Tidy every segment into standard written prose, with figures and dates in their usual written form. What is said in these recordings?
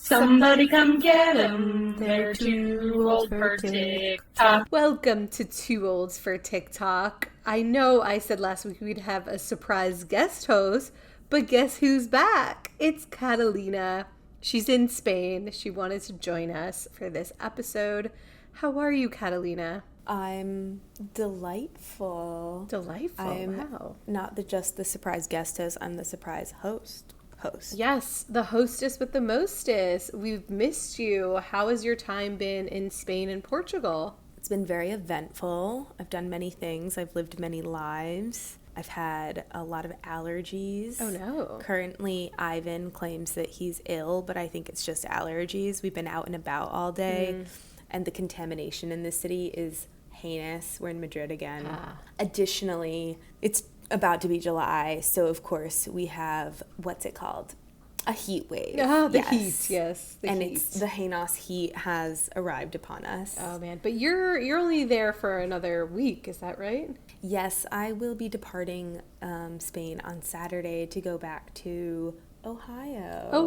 Somebody come get 'em, they're too old for TikTok. Welcome to Too Olds for TikTok. I know I said last week we'd have a surprise guest host, but guess who's back? It's Catalina. She's in Spain. She wanted to join us for this episode. How are you, Catalina? I'm delightful. Wow. Not just the surprise guest host, I'm the surprise host. Yes, the hostess with the mostest. We've missed you. How has your time been in Spain and Portugal? It's been very eventful. I've done many things. I've lived many lives. I've had a lot of allergies. Oh, no. Currently, Ivan claims that he's ill, but I think it's just allergies. We've been out and about all day, and the contamination in the city is heinous. We're in Madrid again. Additionally, it's about to be July, so of course we have, what's it called? A heat wave. The heat, yes. The heinous heat has arrived upon us. Oh man, but you're only there for another week, is that right? Yes, I will be departing Spain on Saturday to go back to Ohio,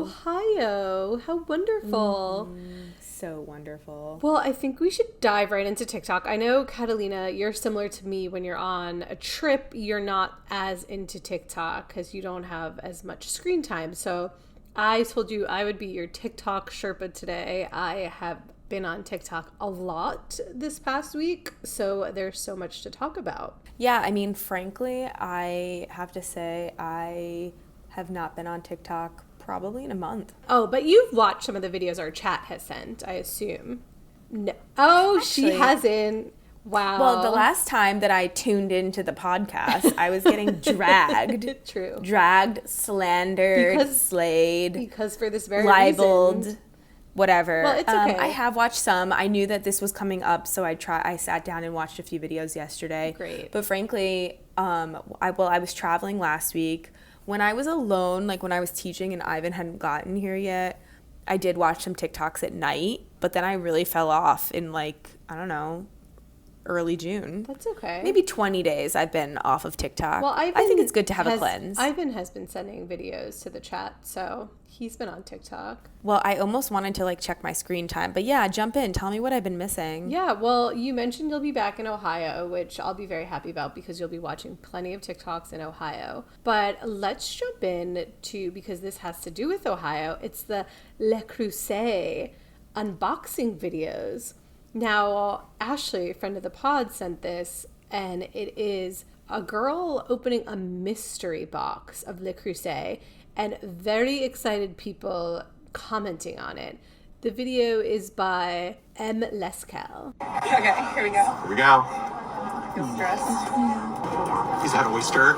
how wonderful. So wonderful. Well, I think we should dive right into TikTok. I know, Catalina, you're similar to me. When you're on a trip, you're not as into TikTok because you don't have as much screen time. So I told you I would be your TikTok Sherpa today. I have been on TikTok a lot this past week, so there's so much to talk about. Yeah, I mean, frankly, I have to say I have not been on TikTok probably in a month. Oh, but you've watched some of the videos our chat has sent, I assume. No. Oh, actually, she hasn't. Wow. Well, the last time that I tuned into the podcast, I was getting dragged. True. Dragged, slandered, slayed. Because for this very libeled, reason. Whatever. Well, it's okay. I have watched some. I knew that this was coming up, so I sat down and watched a few videos yesterday. Great. But frankly, I was traveling last week. When I was alone, like when I was teaching and Ivan hadn't gotten here yet, I did watch some TikToks at night, but then I really fell off in early June. That's okay. Maybe 20 days I've been off of TikTok. Well, I think it's good to have a cleanse. Ivan has been sending videos to the chat, so he's been on TikTok. Well, I almost wanted to check my screen time, but yeah, jump in. Tell me what I've been missing. Yeah, well, you mentioned you'll be back in Ohio, which I'll be very happy about because you'll be watching plenty of TikToks in Ohio. But let's jump in because this has to do with Ohio. It's the Creuset unboxing videos. Now, Ashley, a friend of the pod, sent this, and it is a girl opening a mystery box of Le Creuset and very excited people commenting on it. The video is by M. Lescal. Okay, here we go. Here we go. Feel stressed? Is that oyster? Ooh!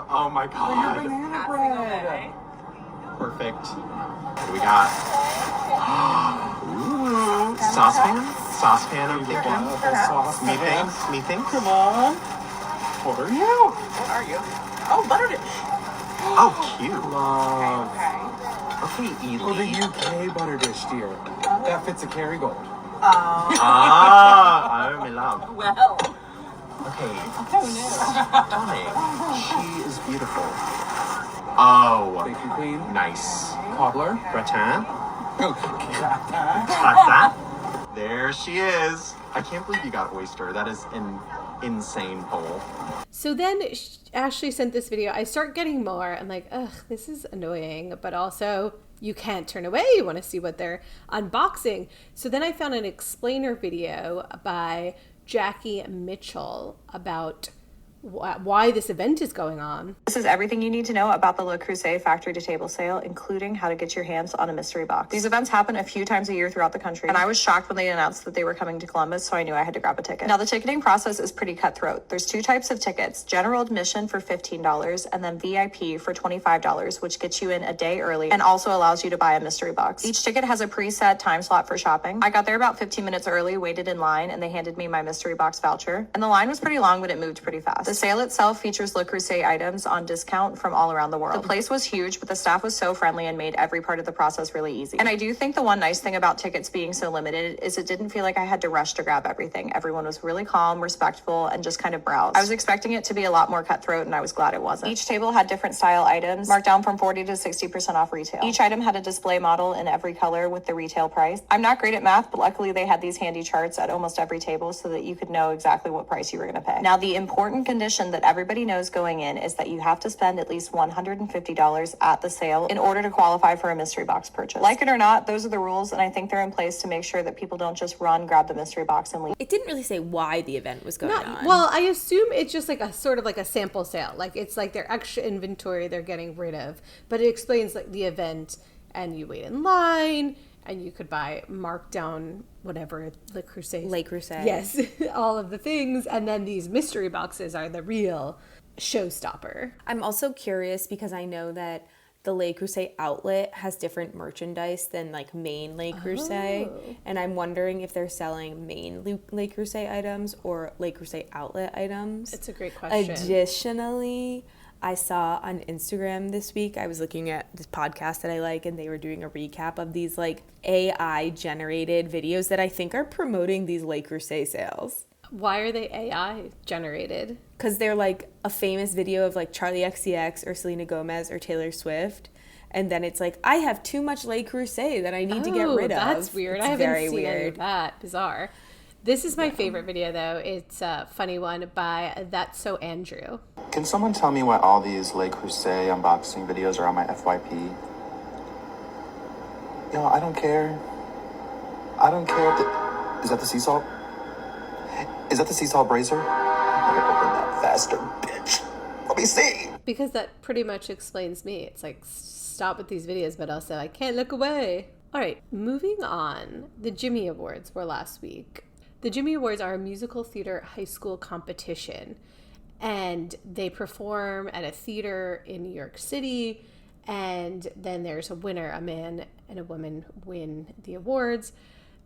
Oh my god. Banana bread. Perfect. What do we got? Ooh, saucepan? Saucepan, I'm thinking. Me think. Come on. What are you? What are you? Oh, butter dish. Oh, cute. Love. Okay, Ely. Oh, the UK butter dish, dear. That fits a Kerrygold. I'm in love. Well. Okay. Who knew? Stunning. She is beautiful. Oh. Thank you, Queen. Nice. Cobbler. Gratin. Gratin. Pasta. There she is. I can't believe you got oyster. That is an insane poll. So then Ashley sent this video. I start getting more. I'm like, ugh, this is annoying. But also, you can't turn away. You want to see what they're unboxing. So then I found an explainer video by Jackie Mitchell about why this event is going on. This is everything you need to know about the Le Creuset factory to table sale, including how to get your hands on a mystery box. These events happen a few times a year throughout the country, and I was shocked when they announced that they were coming to Columbus, so I knew I had to grab a ticket. Now, the ticketing process is pretty cutthroat. There's two types of tickets: general admission for $15 and then VIP for $25, which gets you in a day early and also allows you to buy a mystery box. Each ticket has a preset time slot for shopping. I got there about 15 minutes early, waited in line, and they handed me my mystery box voucher. And the line was pretty long, but it moved pretty fast. The sale itself features Le Creuset items on discount from all around the world. The place was huge, but the staff was so friendly and made every part of the process really easy. And I do think the one nice thing about tickets being so limited is it didn't feel like I had to rush to grab everything. Everyone was really calm, respectful, and just kind of browsed. I was expecting it to be a lot more cutthroat, and I was glad it wasn't. Each table had different style items, marked down from 40 to 60% off retail. Each item had a display model in every color with the retail price. I'm not great at math, but luckily they had these handy charts at almost every table so that you could know exactly what price you were going to pay. Now, the important condition that everybody knows going in is that you have to spend at least $150 at the sale in order to qualify for a mystery box purchase. Like it or not, those are the rules, and I think they're in place to make sure that people don't just run, grab the mystery box, and leave. It didn't really say why the event was going on. Well, I assume it's just like a sort of like a sample sale. Like it's like their extra inventory they're getting rid of. But it explains like the event, and you wait in line, and you could buy marked down whatever Le Creuset. Le Creuset. Yes, all of the things, and then these mystery boxes are the real showstopper. I'm also curious because I know that the Le Creuset outlet has different merchandise than like main Le Creuset. And I'm wondering if they're selling main Le Creuset items or Le Creuset outlet items. It's a great question. Additionally, I saw on Instagram this week, I was looking at this podcast that I like, and they were doing a recap of these like AI generated videos that I think are promoting these Le Creuset sales. Why are they AI generated? Because they're like a famous video of like Charlie XCX or Selena Gomez or Taylor Swift. And then it's like, I have too much Le Creuset that I need to get rid of. That's weird. It's I haven't very seen weird. any of that. Bizarre. This is my favorite video, though. It's a funny one by That's So Andrew. Can someone tell me why all these Le Creuset unboxing videos are on my FYP? Yo, I don't care. I don't care if is that the sea salt? Is that the sea salt brazier? I'm gonna open that faster, bitch. Let me see. Because that pretty much explains me. It's like, stop with these videos, but also I can't look away. All right, moving on. The Jimmy Awards were last week. The Jimmy Awards are a musical theater high school competition, and they perform at a theater in New York City, and then there's a winner. A man and a woman win the awards.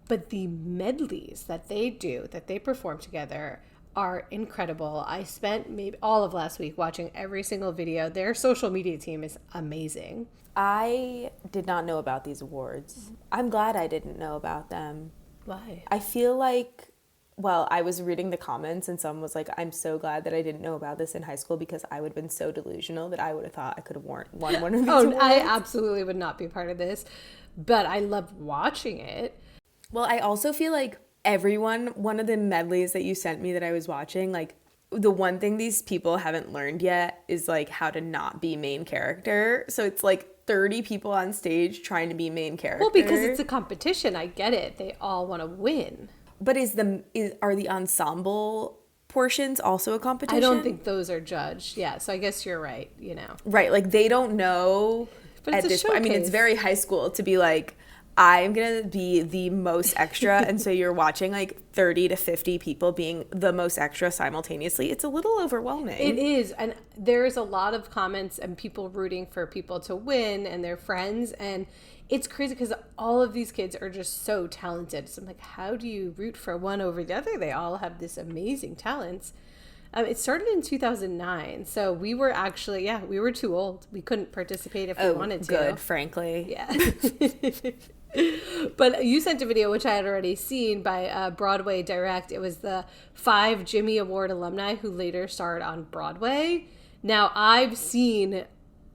But the medleys that they do, that they perform together, are incredible. I spent maybe all of last week watching every single video. Their social media team is amazing. I did not know about these awards. I'm glad I didn't know about them. Why? I feel like, well, I was reading the comments and someone was like, I'm so glad that I didn't know about this in high school because I would have been so delusional that I would have thought I could have won one of these awards. I absolutely would not be part of this, but I loved watching it. Well, I also feel like one of the medleys that you sent me that I was watching, like the one thing these people haven't learned yet is like how to not be main character. So it's like 30 people on stage trying to be main character. Well, because it's a competition. I get it. They all want to win. But are the ensemble portions also a competition? I don't think those are judged. Yeah, so I guess you're right, you know. Right, like they don't know But it's at a this point. I mean, it's showcase. very high school to be like, I'm going to be the most extra. And so you're watching like 30 to 50 people being the most extra simultaneously. It's a little overwhelming. It is. And there's a lot of comments and people rooting for people to win and their friends. And it's crazy because all of these kids are just so talented. So I'm like, how do you root for one over the other? They all have this amazing talents. It started in 2009. So we were actually, we were too old. We couldn't participate if we wanted to. Good, frankly. Yeah. But you sent a video, which I had already seen, by Broadway Direct. It was the 5 Jimmy Award alumni who later starred on Broadway. Now, I've seen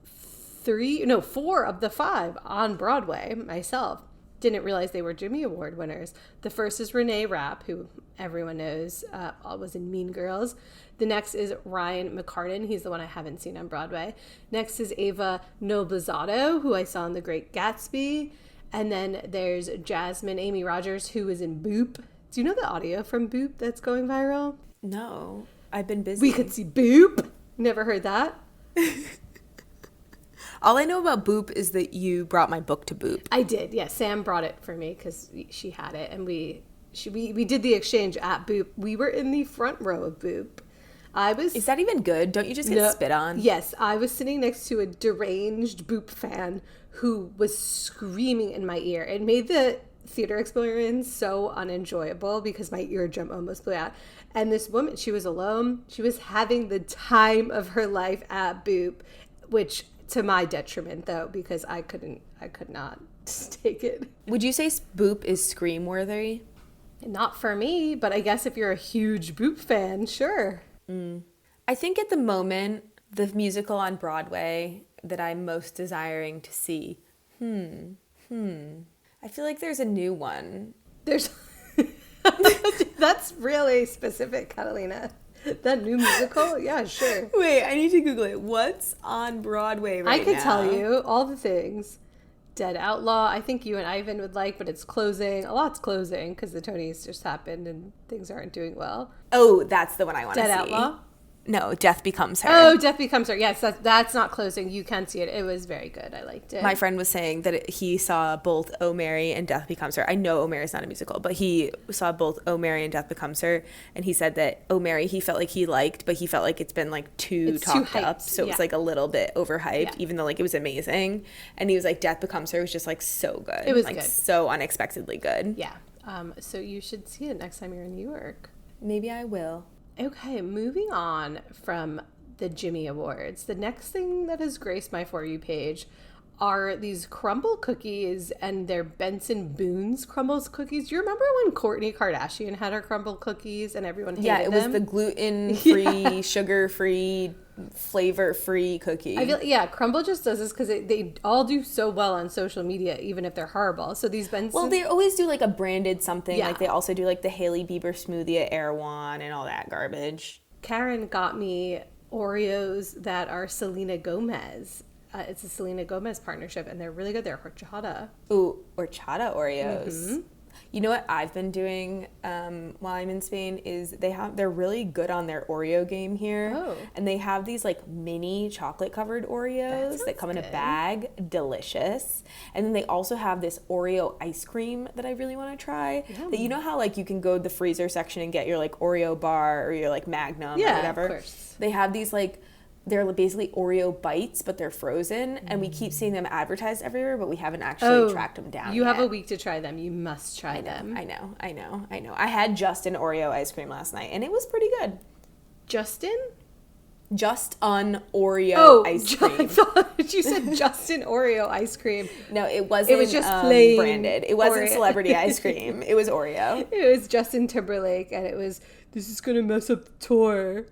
4 of the 5 on Broadway myself. Didn't realize they were Jimmy Award winners. The first is Renee Rapp, who everyone knows was in Mean Girls. The next is Ryan McCartan. He's the one I haven't seen on Broadway. Next is Ava Noblezado, who I saw in The Great Gatsby. And then there's Jasmine Amy Rogers, who was in Boop. Do you know the audio from Boop that's going viral? No, I've been busy. We could see Boop. Never heard that? All I know about Boop is that you brought my book to Boop. I did, yeah. Sam brought it for me because she had it, and we did the exchange at Boop. We were in the front row of Boop. Is that even good? Don't you just get spit on? Yes, I was sitting next to a deranged Boop fan who was screaming in my ear. It made the theater experience so unenjoyable because my eardrum almost blew out. And this woman, she was alone. She was having the time of her life at Boop, which to my detriment though, because I could not take it. Would you say Boop is scream worthy? Not for me, but I guess if you're a huge Boop fan, sure. I think at the moment, the musical on Broadway that I'm most desiring to see, I feel like there's a new one. There's that's really specific, Catalina. That new musical? Yeah, sure. Wait, I need to Google it. What's on Broadway right now? I could tell you all the things. Dead Outlaw, I think you and Ivan would like, but it's closing. A lot's closing because the Tonys just happened and things aren't doing well. Oh, that's the one I want to see. Dead Outlaw? No, Death Becomes Her. Oh, Death Becomes Her. Yes, that's not closing. You can see it. It was very good. I liked it. My friend was saying that he saw both Oh Mary and Death Becomes Her. I know Oh Mary's not a musical, but he saw both Oh Mary and Death Becomes Her, and he said that Oh Mary he felt like he liked, but he felt like it's been like too talked up, so it was like a little bit overhyped, even though like it was amazing. And he was like, Death Becomes Her was just like so good. It was like good. So unexpectedly good. Yeah. So you should see it next time you're in New York. Maybe I will. Okay, moving on from the Jimmy Awards. The next thing that has graced my For You page are these Crumble cookies and their Benson Boone's Crumbles cookies. Do you remember when Kourtney Kardashian had her Crumble cookies and everyone hated them? Yeah, it was the gluten-free, sugar-free, flavor-free cookie. I feel Crumble just does this because they all do so well on social media, even if they're horrible. So these Benson... Well, they always do like a branded something. Yeah. Like they also do like the Hailey Bieber smoothie at Erewhon and all that garbage. Karen got me Oreos that are Selena Gomez. It's a Selena Gomez partnership, and they're really good. They're horchata. Ooh, horchata Oreos. You know what I've been doing while I'm in Spain is they're really good on their Oreo game here. Oh. And they have these like mini chocolate covered Oreos that come in a bag. Delicious. And then they also have this Oreo ice cream that I really want to try. That you know how like you can go to the freezer section and get your like Oreo bar or your like Magnum or whatever. Of course. They have these like they're basically Oreo bites, but they're frozen, and we keep seeing them advertised everywhere, but we haven't actually tracked them down You yet. have a week to try them. You must try them. I know. I had just an Oreo ice cream last night, and it was pretty good. Justin? Just on Oreo ice cream. I thought you said Justin Oreo ice cream. No, it wasn't. It was just plain branded. It wasn't Oreo. celebrity ice cream. It was Oreo. It was Justin Timberlake, and it was, this is going to mess up the tour.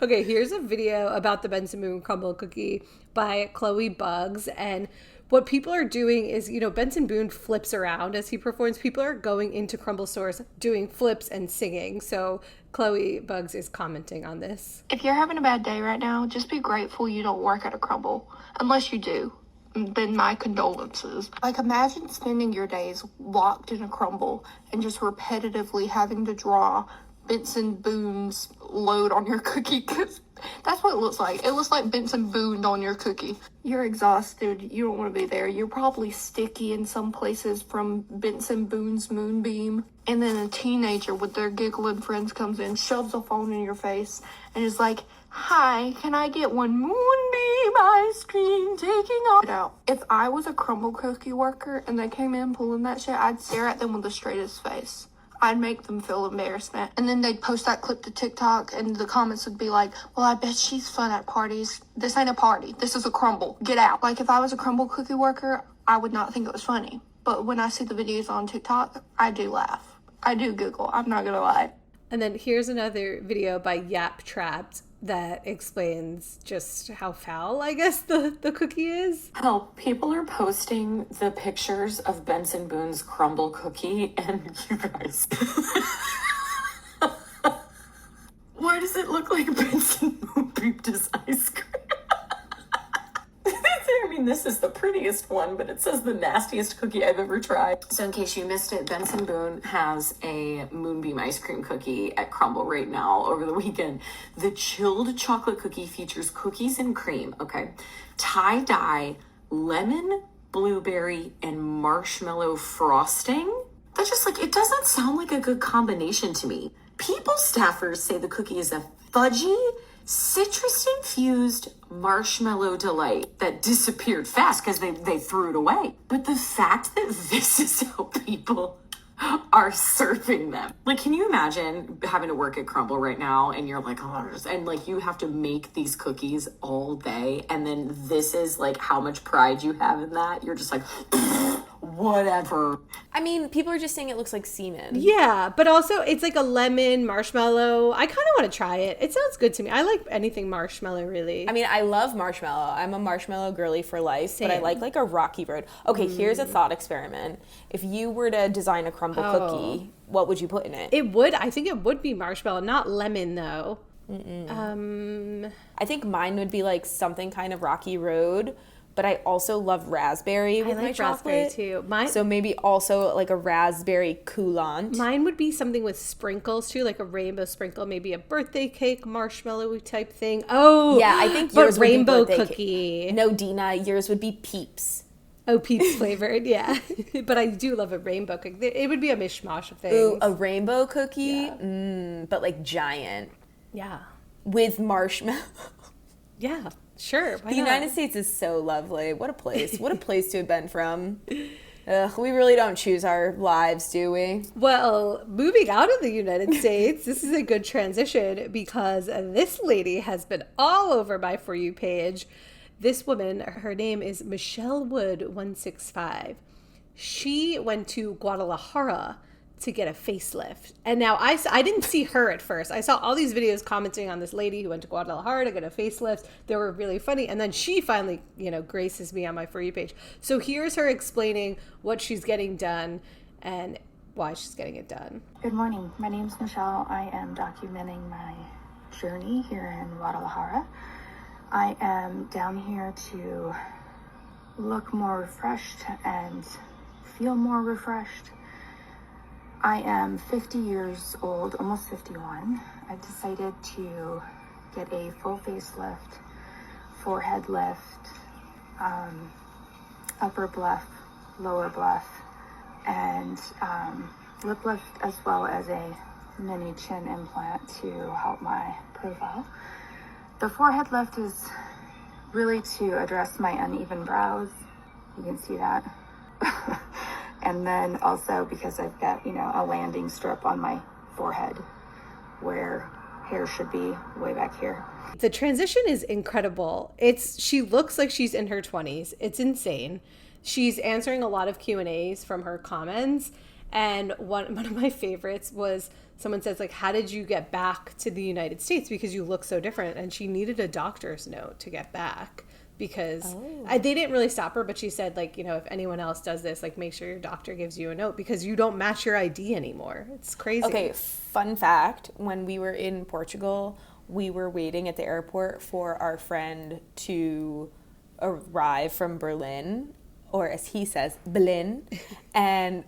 Okay, here's a video about the Benson Boone Crumble cookie by Chloe Buggs. And what people are doing is, Benson Boone flips around as he performs. People are going into Crumble stores doing flips and singing. So Chloe Buggs is commenting on this. If you're having a bad day right now, just be grateful you don't work at a Crumble. Unless you do, then my condolences. Like, imagine spending your days locked in a Crumble and just repetitively having to draw Benson Boone's load on your cookie, because that's what it looks like. It looks like Benson Boone on your cookie. You're exhausted. You don't want to be there. You're probably sticky in some places from Benson Boone's moonbeam. And then a teenager with their giggling friends comes in, shoves a phone in your face, and is like, "Hi, can I get one moonbeam ice cream taking off?" Out. If I was a Crumble cookie worker and they came in pulling that shit, I'd stare at them with the straightest face. I'd make them feel embarrassment. And then they'd post that clip to TikTok, and the comments would be like, "Well, I bet she's fun at parties. This ain't a party. This is a Crumble. Get out." Like, if I was a Crumble cookie worker, I would not think it was funny. But when I see the videos on TikTok, I do laugh. I do giggle. I'm not gonna lie. And then here's another video by Yap Trapped that explains just how foul, I guess, the cookie is. Help, people are posting the pictures of Benson Boone's Crumble cookie, and you guys. Why does it look like Benson Boone peeped his ice cream? I mean, this is the prettiest one, but it says the nastiest cookie I've ever tried. So in case you missed it, Benson Boone has a moonbeam ice cream cookie at Crumble right now over the weekend. The chilled chocolate cookie features cookies and cream, tie-dye, lemon, blueberry, and marshmallow frosting. That just it doesn't sound like a good combination to me. People staffers say the cookie is a fudgy, citrus infused marshmallow delight that disappeared fast because they threw it away. But the fact that this is how people are serving them. Like, can you imagine having to work at Crumble right now and you're like, oh, and like you have to make these cookies all day, and then this is like how much pride you have in that? You're just like, whatever. I mean, people are just saying it looks like semen. Yeah, but also it's like a lemon marshmallow. I kind of want to try it. It sounds good to me. I like anything marshmallow, really. I mean, I love marshmallow. I'm a marshmallow girly for life, but I like a rocky road. Okay, here's a thought experiment. If you were to design a Crumble cookie, what would you put in it? I think it would be marshmallow, not lemon though. I think mine would be like something kind of rocky road, but I also love raspberry with my chocolate. Raspberry too. So maybe also like a raspberry coulant. Mine would be something with sprinkles too, like a rainbow sprinkle, maybe a birthday cake, marshmallow type thing. Oh, yeah, I think yours would rainbow be cookie. No, Dina, yours would be Peeps. Oh, Peeps flavored, yeah. But I do love a rainbow cookie. It would be a mishmash of things. Ooh, a rainbow cookie, but like giant. Yeah. With marshmallow. Yeah, sure. The United States is so lovely. What a place. What a place to have been from. Ugh, we really don't choose our lives, do we? Well, moving out of the United States, this is a good transition because this lady has been all over my For You page. This woman, her name is Michelle Wood 165. She went to Guadalajara to get a facelift. And now I didn't see her at first. I saw all these videos commenting on this lady who went to Guadalajara to get a facelift. They were really funny. And then she finally, graces me on my For You page. So here's her explaining what she's getting done and why she's getting it done. Good morning. My name's Michelle. I am documenting my journey here in Guadalajara. I am down here to look more refreshed and feel more refreshed. I am 50 years old, almost 51. I've decided to get a full facelift, forehead lift, upper bluff, lower bluff, and lip lift, as well as a mini chin implant to help my profile. The forehead lift is really to address my uneven brows. You can see that. And then also because I've got, a landing strip on my forehead where hair should be way back here. The transition is incredible. She looks like she's in her 20s. It's insane. She's answering a lot of Q&As from her comments. And one of my favorites was someone says, like, how did you get back to the United States? Because you look so different. And she needed a doctor's note to get back. Because they didn't really stop her, but she said, like, if anyone else does this, like, make sure your doctor gives you a note because you don't match your ID anymore. It's crazy. Okay, fun fact, when we were in Portugal, we were waiting at the airport for our friend to arrive from Berlin, or as he says, Berlin, and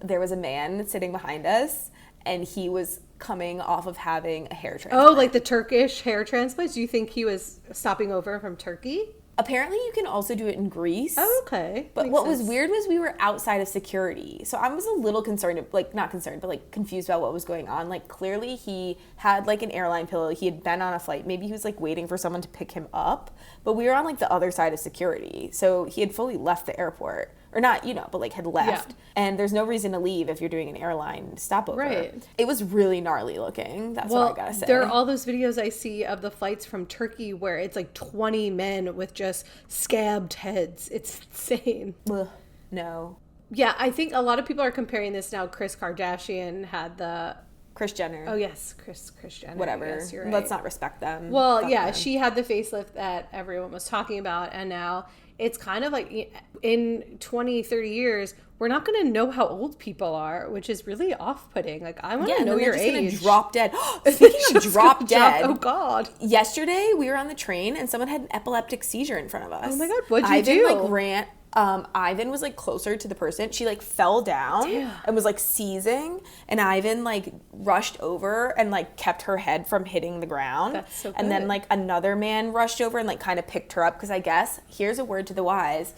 there was a man sitting behind us, and he was coming off of having a hair transplant. Oh, like the Turkish hair transplants? Do you think he was stopping over from Turkey? Apparently you can also do it in Greece. Oh, okay. But Makes what sense. was weird was we were outside of security. So I was a little concerned, not concerned, but confused about what was going on. Like, clearly he had like an airline pillow. He had been on a flight. Maybe he was like waiting for someone to pick him up. But we were on like the other side of security. So he had fully left the airport. Or not, but like had left. Yeah. And there's no reason to leave if you're doing an airline stopover. Right. It was really gnarly looking. That's what I gotta say. There are all those videos I see of the flights from Turkey where it's like 20 men with just scabbed heads. It's insane. Ugh, no. Yeah, I think a lot of people are comparing this now. Kris Kardashian had the... Kris Jenner. Oh, yes. Kris Jenner. Whatever. Yes, you're right. Let's not respect them. Well, Fuck yeah, them. she had the facelift that everyone was talking about, and now it's kind of like in 20, 30 years, we're not going to know how old people are, which is really off-putting. Like, I want to know your age. Gonna drop dead. Speaking of drop dead. Oh, God. Yesterday, we were on the train, and someone had an epileptic seizure in front of us. Oh, my God. What'd you do? Ivan, ran... Ivan was like closer to the person. She like fell down and was like seizing, and Ivan like rushed over and like kept her head from hitting the ground. That's so good. And then like another man rushed over and like kind of picked her up, because I guess, here's a word to the wise,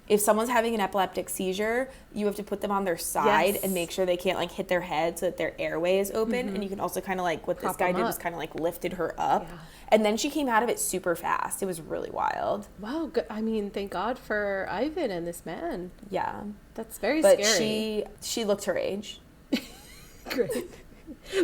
if someone's having an epileptic seizure, you have to put them on their side and make sure they can't like hit their head so that their airway is open. And you can also kind of like, what this guy did was kind of like lifted her up. Yeah. And then she came out of it super fast. It was really wild. Wow. Good. I mean, thank God for Ivan and this man. Yeah. That's very scary. But she looked her age. Great.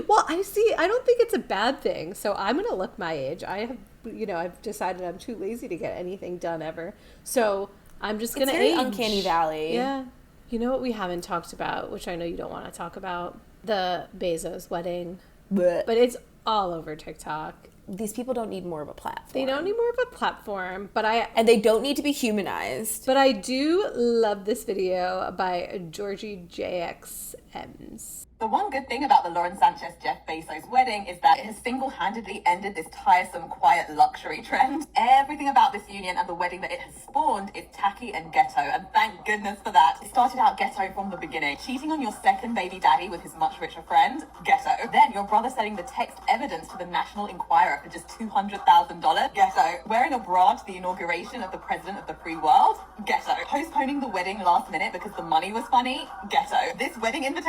Well, I don't think it's a bad thing. So I'm going to look my age. I've decided I'm too lazy to get anything done ever. So I'm just going to age. It's very uncanny valley. Yeah. You know what we haven't talked about, which I know you don't want to talk about? The Bezos wedding. But it's all over TikTok. These people don't need more of a platform. They don't need more of a platform, and they don't need to be humanized. But I do love this video by Georgie JXMs. The one good thing about the Lauren Sanchez-Jeff Bezos wedding is that it has single-handedly ended this tiresome, quiet luxury trend. Everything about this union and the wedding that it has spawned is tacky and ghetto, and thank goodness for that. It started out ghetto from the beginning. Cheating on your second baby daddy with his much richer friend, ghetto. Then your brother selling the text evidence to the National Enquirer for just $200,000, ghetto. Wearing a bra to the inauguration of the president of the free world, ghetto. Postponing the wedding last minute because the money was funny, ghetto. This wedding invitation,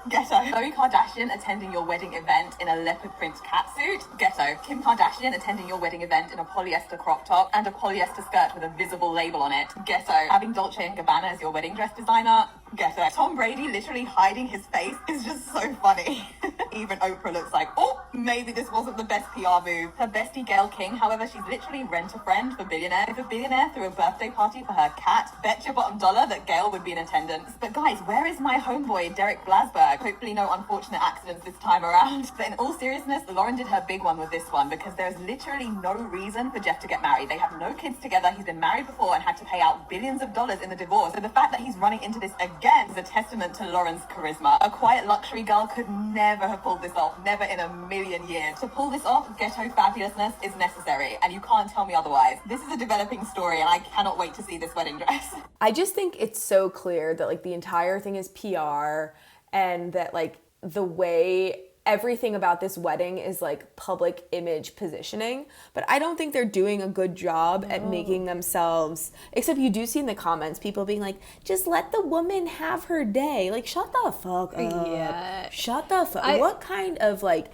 ghetto. Khloe Kardashian attending your wedding event in a leopard print catsuit, ghetto. Kim Kardashian attending your wedding event in a polyester crop top and a polyester skirt with a visible label on it, ghetto. Having Dolce & Gabbana as your wedding dress designer, ghetto. Tom Brady literally hiding his face is just so funny. Even Oprah looks like, oh, maybe this wasn't the best PR move. Her bestie Gayle King, however, she's literally rent-a-friend for billionaire. If a billionaire threw a birthday party for her cat, bet your bottom dollar that Gayle would be in attendance. But guys, where is my homeboy Derek Blasberg? Hopefully no unfortunate accidents this time around. But in all seriousness, Lauren did her big one with this one because there's literally no reason for Jeff to get married. They have no kids together. He's been married before and had to pay out billions of dollars in the divorce. So the fact that he's running into this again is a testament to Lauren's charisma. A quiet luxury girl could never have pulled this off, never in a million years. To pull this off, ghetto fabulousness is necessary, and you can't tell me otherwise. This is a developing story, and I cannot wait to see this wedding dress. I just think it's so clear that like the entire thing is PR, and that like the way everything about this wedding is like public image positioning, but I don't think they're doing a good job at making themselves, except you do see in the comments people being like, just let the woman have her day. Like, shut the fuck up. Yeah. Shut the fuck up. What kind of like,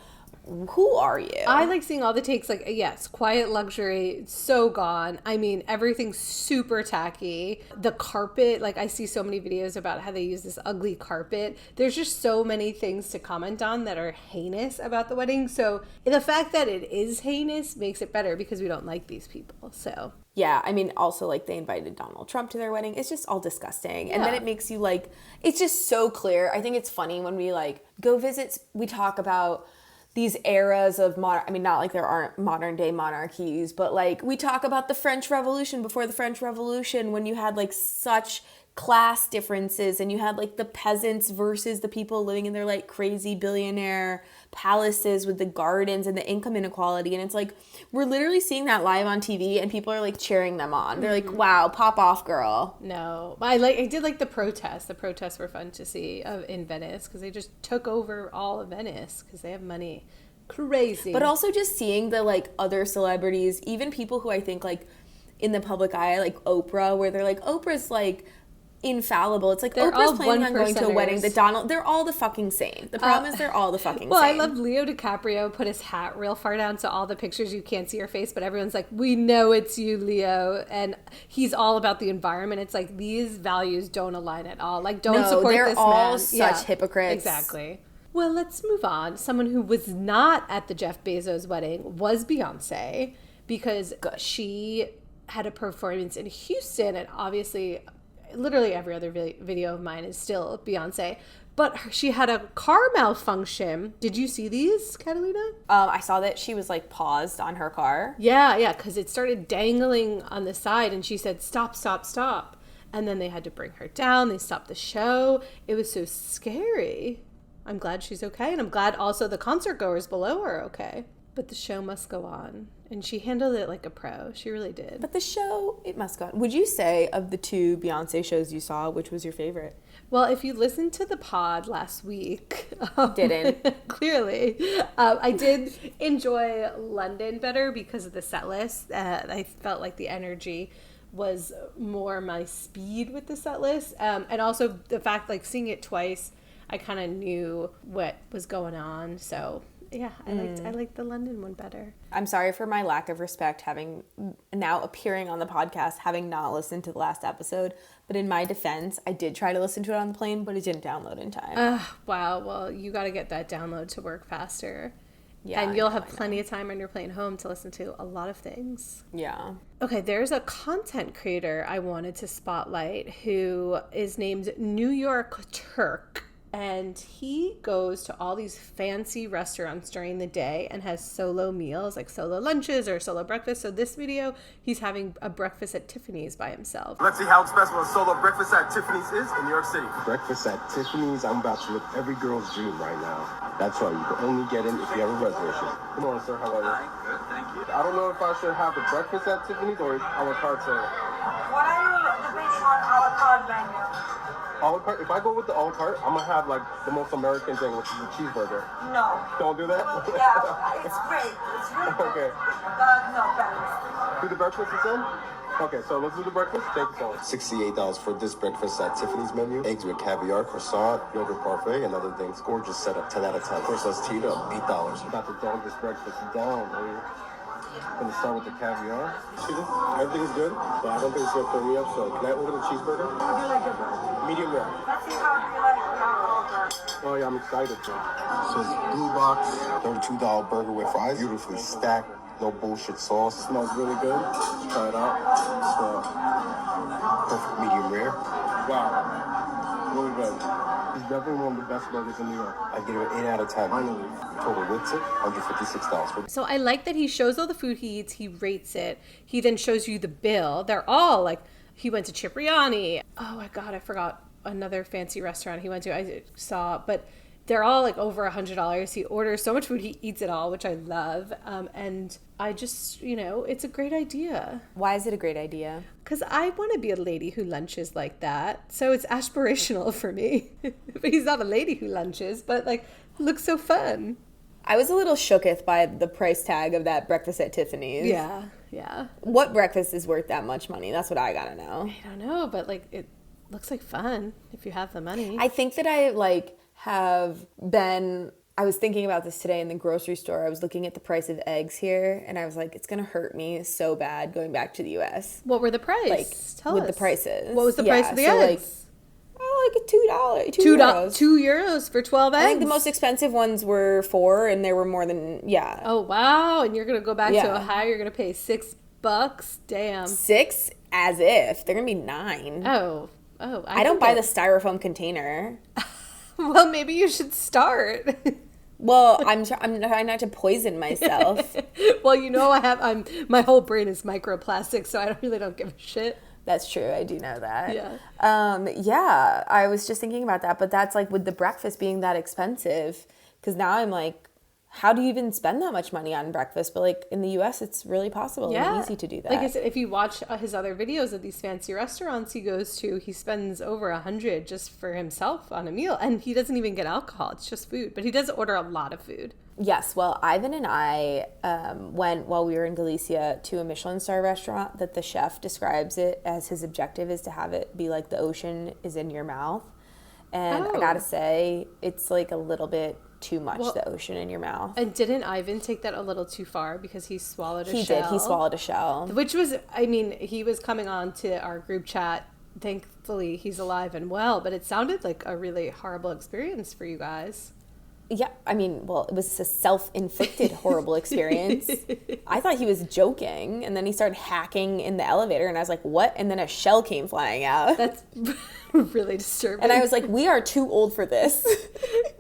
who are you? I like seeing all the takes, like, yes, quiet luxury, so gone. I mean, everything's super tacky. The carpet, like, I see so many videos about how they use this ugly carpet. There's just so many things to comment on that are heinous about the wedding. So the fact that it is heinous makes it better because we don't like these people. So yeah, I mean, also, like, they invited Donald Trump to their wedding. It's just all disgusting. And then it makes you, like, it's just so clear. I think it's funny when we, like, go visit, we talk about these eras of I mean, not like there aren't modern day monarchies, but like we talk about the French Revolution, before the French Revolution, when you had like such class differences and you had like the peasants versus the people living in their like crazy billionaire palaces with the gardens and the income inequality. And it's like, we're literally seeing that live on TV and people are like cheering them on. They're like, wow, pop off, girl. No, I did like the protests. The protests were fun to see in Venice because they just took over all of Venice because they have money. Crazy. But also just seeing the like other celebrities, even people who I think like in the public eye, like Oprah, where they're like, Oprah's like infallible. It's like they're Oprah's planning on going to a wedding that they're all the fucking same. The problem is they're all the fucking well, same. I love Leo DiCaprio put his hat real far down so all the pictures you can't see your face, but everyone's like, we know it's you, Leo. And he's all about the environment. It's like these values don't align at all. Like, don't support this man. They're all such hypocrites. Exactly. Well, let's move on. Someone who was not at the Jeff Bezos wedding was Beyonce, because she had a performance in Houston, and obviously literally every other video of mine is still Beyonce, but she had a car malfunction. Did you see these, Catalina? I saw that she was like paused on her car. Yeah, because it started dangling on the side and she said, stop, stop, stop. And then they had to bring her down. They stopped the show. It was so scary. I'm glad she's okay. And I'm glad also the concert goers below are okay. But the show must go on. And she handled it like a pro. She really did. But the show, it must go on. Would you say of the two Beyonce shows you saw, which was your favorite? Well, if you listened to the pod last week... Didn't. Clearly. I did enjoy London better because of the set list. I felt like the energy was more my speed with the set list. And also the fact, like, seeing it twice, I kind of knew what was going on. So yeah, I liked the London one better. I'm sorry for my lack of respect having now appearing on the podcast, having not listened to the last episode. But in my defense, I did try to listen to it on the plane, but it didn't download in time. Wow. Well, you got to get that download to work faster. Yeah, and you'll have plenty of time on your plane home to listen to a lot of things. Yeah. Okay, there's a content creator I wanted to spotlight who is named New York Turk. And he goes to all these fancy restaurants during the day and has solo meals, like solo lunches or solo breakfast. So this video, he's having a breakfast at Tiffany's by himself. Let's see how expensive a solo breakfast at Tiffany's is in New York City. Breakfast at Tiffany's, I'm about to live every girl's dream right now. That's right, you can only get in if you have a reservation. Good morning, sir, how are you? Good, thank you. I don't know if I should have the breakfast at Tiffany's or a la carte sale. What are you debating on a la carte menu? A la carte, if I go with the a la carte, I'm gonna have like the most American thing, which is a cheeseburger. No. Don't do that? Yeah, it's great. It's really good. Okay. No, breakfast. Do the breakfast you said? Okay, so let's do the breakfast. Thank you so much. $68 for this breakfast at Tiffany's menu. Eggs with caviar, croissant, yogurt parfait, and other things. Gorgeous setup, 10 out of 10. First, let's tee it up, $8. About to dog this breakfast down, baby. Gonna start with the caviar. Everything's good, but I don't think it's gonna fill me up, so can I order the cheeseburger? How do you like your burger? Medium rare. Let's see how do you like your burger. Oh yeah, I'm excited. So it's blue box, $32 burger with fries, beautifully stacked, no bullshit sauce. Smells really good. Let's try it out. Perfect medium rare. Wow, really good. It's definitely one of the best burgers in New York. I give it 8 out of 10. Finally. Total with it, $156. So I like that he shows all the food he eats, he rates it, he then shows you the bill. They're all like, he went to Cipriani. Oh my God, I forgot another fancy restaurant he went to. I saw, but they're all like over $100. He orders so much food, he eats it all, which I love. And I just, it's a great idea. Why is it a great idea? Because I want to be a lady who lunches like that. So it's aspirational for me. But he's not a lady who lunches, but like, looks so fun. I was a little shooketh by the price tag of that breakfast at Tiffany's. Yeah. What breakfast is worth that much money? That's what I gotta know. I don't know, but like, it looks like fun if you have the money. I think that I was thinking about this today in the grocery store. I was looking at the price of eggs here, and I was like, it's going to hurt me so bad going back to the U.S. What were the price? Like, Tell with us. the prices. What was the price of the eggs? Like $2. €2 for 12 eggs? I think the most expensive ones were $4, and there were more than, Oh, wow. And you're going to go back to Ohio, you're going to pay $6? Damn. $6? As if. They're going to be $9. Oh. I don't buy the styrofoam container. Well, maybe you should start. Well, I'm trying not to poison myself. Well, my whole brain is microplastic, so I really don't give a shit. That's true. I do know that. Yeah. I was just thinking about that, but that's like with the breakfast being that expensive, because now I'm like, how do you even spend that much money on breakfast? But like in the US, it's really possible and easy to do that. Like I said, if you watch his other videos of these fancy restaurants he goes to, he spends over $100 just for himself on a meal, and he doesn't even get alcohol. It's just food, but he does order a lot of food. Yes, well, Ivan and I went while we were in Galicia to a Michelin star restaurant that the chef describes it as his objective is to have it be like the ocean is in your mouth. And I gotta say, it's like a little bit too much, the ocean in your mouth. And didn't Ivan take that a little too far because he swallowed a shell? He swallowed a shell. Which was, he was coming on to our group chat. Thankfully, he's alive and well, but it sounded like a really horrible experience for you guys. Yeah, it was a self-inflicted horrible experience. I thought he was joking, and then he started hacking in the elevator, and I was like, what? And then a shell came flying out. That's really disturbing. And I was like, we are too old for this.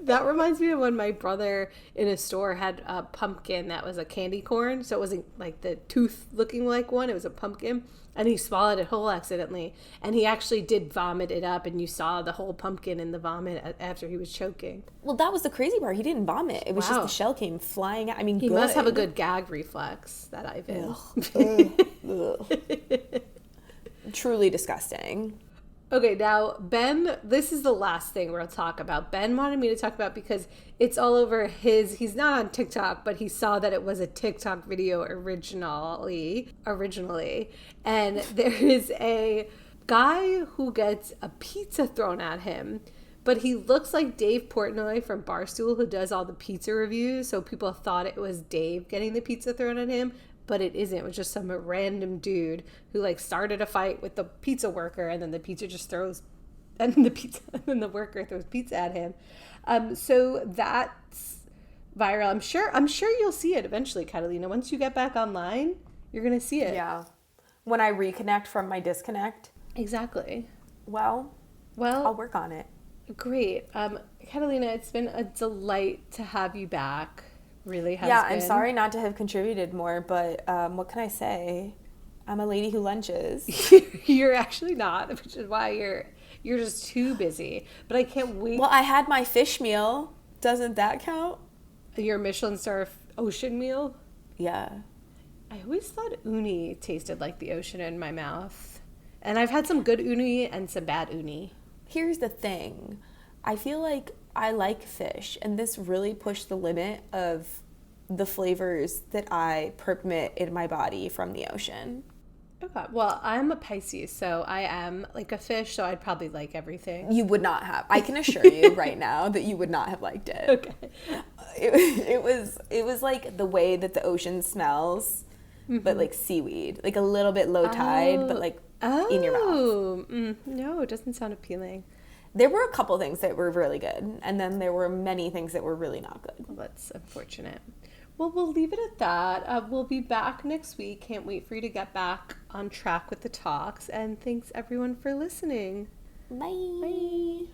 That reminds me of when my brother in a store had a pumpkin that was a candy corn, so it wasn't like the tooth-looking like one, it was a pumpkin. And he swallowed it whole accidentally. And he actually did vomit it up. And you saw the whole pumpkin in the vomit after he was choking. Well, that was the crazy part. He didn't vomit. It was just the shell came flying out. He must have a good gag reflex, that Ivan. Truly disgusting. Okay, now, Ben, this is the last thing we'll talk about. Ben wanted me to talk about because it's all over he's not on TikTok, but he saw that it was a TikTok video originally. And there is a guy who gets a pizza thrown at him, but he looks like Dave Portnoy from Barstool, who does all the pizza reviews. So people thought it was Dave getting the pizza thrown at him, but it isn't. It was just some random dude who like started a fight with the pizza worker, and then the pizza just throws, and then the worker throws pizza at him. So that's viral. I'm sure you'll see it eventually, Catalina. Once you get back online, you're gonna see it. Yeah. When I reconnect from my disconnect. Exactly. Well, I'll work on it. Great. Catalina, it's been a delight to have you back. Really has Yeah, been. I'm sorry not to have contributed more, but what can I say? I'm a lady who lunches. You're actually not, which is why you're just too busy. But I can't wait. Well, I had my fish meal. Doesn't that count? Your Michelin star ocean meal? Yeah. I always thought uni tasted like the ocean in my mouth. And I've had some good uni and some bad uni. Here's the thing. I feel like I like fish, and this really pushed the limit of the flavors that I permit in my body from the ocean. Okay. Well, I'm a Pisces, so I am like a fish, so I'd probably like everything. You would not have. I can assure you right now that you would not have liked it. Okay. It was like the way that the ocean smells, but like seaweed, like a little bit low tide, but like in your mouth. No, it doesn't sound appealing. There were a couple things that were really good, and then there were many things that were really not good. Well, that's unfortunate. Well, we'll leave it at that. We'll be back next week. Can't wait for you to get back on track with the talks. And thanks, everyone, for listening. Bye. Bye.